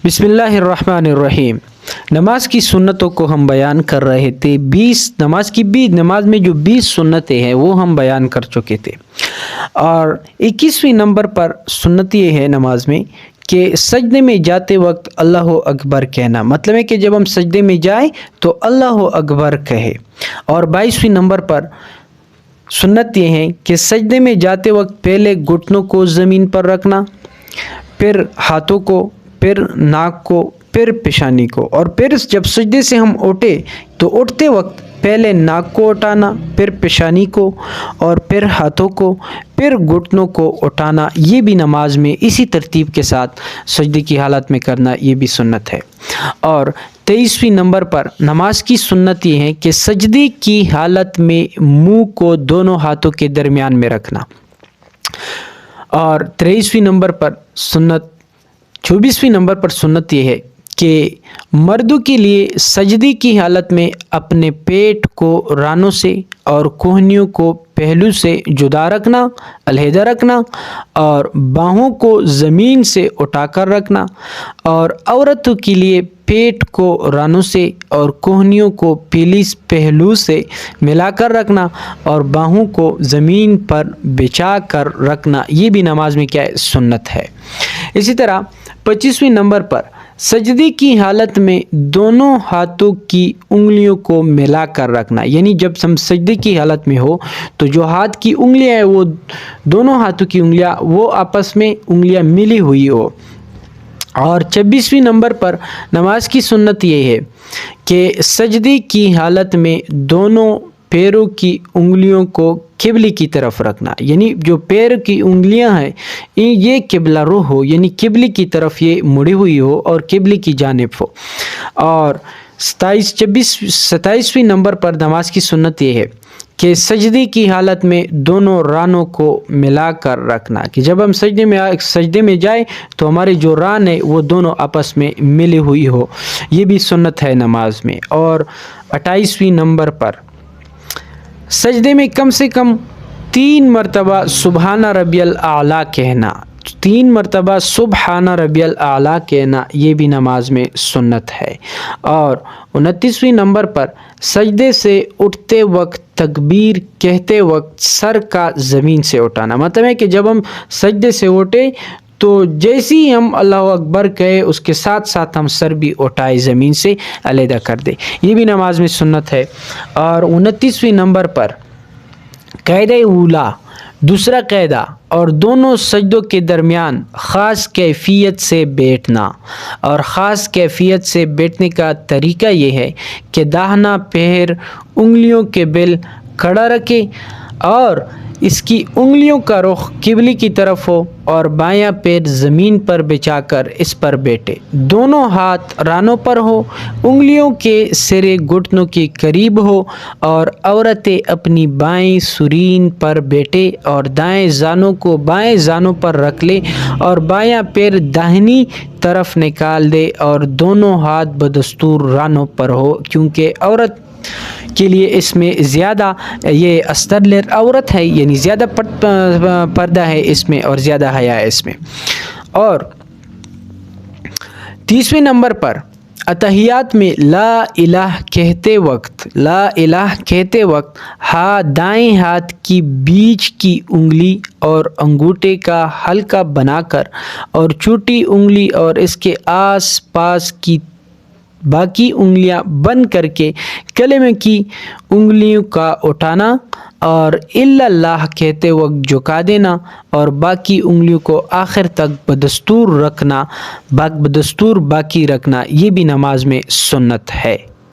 बिस्मिल्लाहिर्रहमानिर्रहीम। नमाज की सुन्नतों को हम बयान कर रहे थे। नमाज में जो 20 सुन्नतें हैं वो हम बयान कर चुके थे और 21वें नंबर पर सुन्नत ये है नमाज में कि सजदे में जाते वक्त अल्लाह अकबर कहना, मतलब है कि जब हम सजदे में जाए तो अल्लाह अकबर कहे। और 22वें नंबर पर सुन्नत ये है कि सजदे में जाते वक्त पहले घुटनों को ज़मीन पर रखना, फिर हाथों को, फिर नाक को, फिर पेशानी को, और फिर जब सजदे से हम उठे तो उठते वक्त पहले नाक को उठाना, फिर पेशानी को, और फिर हाथों को, फिर घुटनों को उठाना। ये भी नमाज में इसी तरतीब के साथ सजदे की हालत में करना, ये भी सुन्नत है। और 23वें नंबर पर नमाज की सुन्नत ये है कि सजदे की हालत में मुंह को दोनों हाथों के दरमियान में रखना। और 23वें नंबर पर सुन्नत 24वें नंबर पर सुन्नत यह है कि मर्दों के लिए सजदे की हालत में अपने पेट को रानों से और कोहनियों को पहलू से जुदा रखना, अलहदा रखना, और बाहों को ज़मीन से उठाकर रखना। और औरतों के लिए पेट को रानों से और कोहनियों को पहलू से मिलाकर रखना और बाहों को ज़मीन पर बिछा कर रखना। ये भी नमाज में क्या है? सुन्नत है। इसी तरह 25वें नंबर पर सजदे की हालत में दोनों हाथों की उंगलियों को मिलाकर रखना, यानी जब हम सजदे की हालत में हो तो जो हाथ की उंगलियां हैं वो दोनों हाथों की उंगलियां वो आपस में उंगलियां मिली हुई हो। और 26वें नंबर पर नमाज की सुन्नत ये है कि सजदे की हालत में दोनों पैरों की उंगलियों को किबले की तरफ रखना, यानी जो पैर की उंगलियां हैं ये किबला रुख हो, यानी किबले की तरफ ये मुड़ी हुई हो और किबले की जानिब हो। और 27वें नंबर पर नमाज की सुन्नत ये है कि सजदे की हालत में दोनों रानों को मिलाकर रखना, कि जब हम सजदे में जाए तो हमारे जो रान है वो दोनों आपस में मिली हुई हो। ये भी सुन्नत है नमाज में। और 28वें नंबर पर सजदे में कम से कम 3 मरतबा सुबहाना रब्बियल आला कहना, 3 मरतबा सुबहाना रब्बियल आला कहना, ये भी नमाज में सुन्नत है। और 29वें नंबर पर सजदे से उठते वक्त तकबीर कहते वक्त सर का ज़मीन से उठाना, मतलब है कि जब हम सजदे से उठे तो जैसे ही हम अल्लाह अकबर कहे उसके साथ साथ हम सर भी उठाए ज़मीन से अलहदा कर दे। ये भी नमाज में सुन्नत है। और 29वें नंबर पर क़ायदा उला, दूसरा क़ायदा, और दोनों सजदों के दरमियान ख़ास कैफियत से बैठना। और ख़ास कैफियत से बैठने का तरीका ये है कि दाहिना पैर उंगलियों के बिल खड़ा रखे और इसकी उंगलियों का रुख किबले की तरफ हो और बायां पैर ज़मीन पर बिछाकर इस पर बैठे। दोनों हाथ रानों पर हो, उंगलियों के सिरे घुटनों के करीब हो और औरतें अपनी बाएं सुरीन पर बैठे और दाएं जानों को बाएं जानों पर रख ले और बायां पैर दाहिनी तरफ निकाल दे और दोनों हाथ बदस्तूर रानों पर हो, क्योंकि औरत के लिए इसमें ज़्यादा ये अस्तर औरत है, यानी ज़्यादा पर्दा है इसमें और ज़्यादा हया है इसमें। और 30वें नंबर पर अतहियात में ला इलाह कहते वक्त दाएं हाथ की बीच की उंगली और अंगूठे का हल्का बनाकर और छोटी उंगली और इसके आस पास की बाकी उंगलियां बंद करके कलमे की उंगलियों का उठाना और इल्लल्लाह कहते वक्त झुका देना और बाकी उंगलियों को आखिर तक बदस्तूर बाकी रखना, ये भी नमाज में सुन्नत है।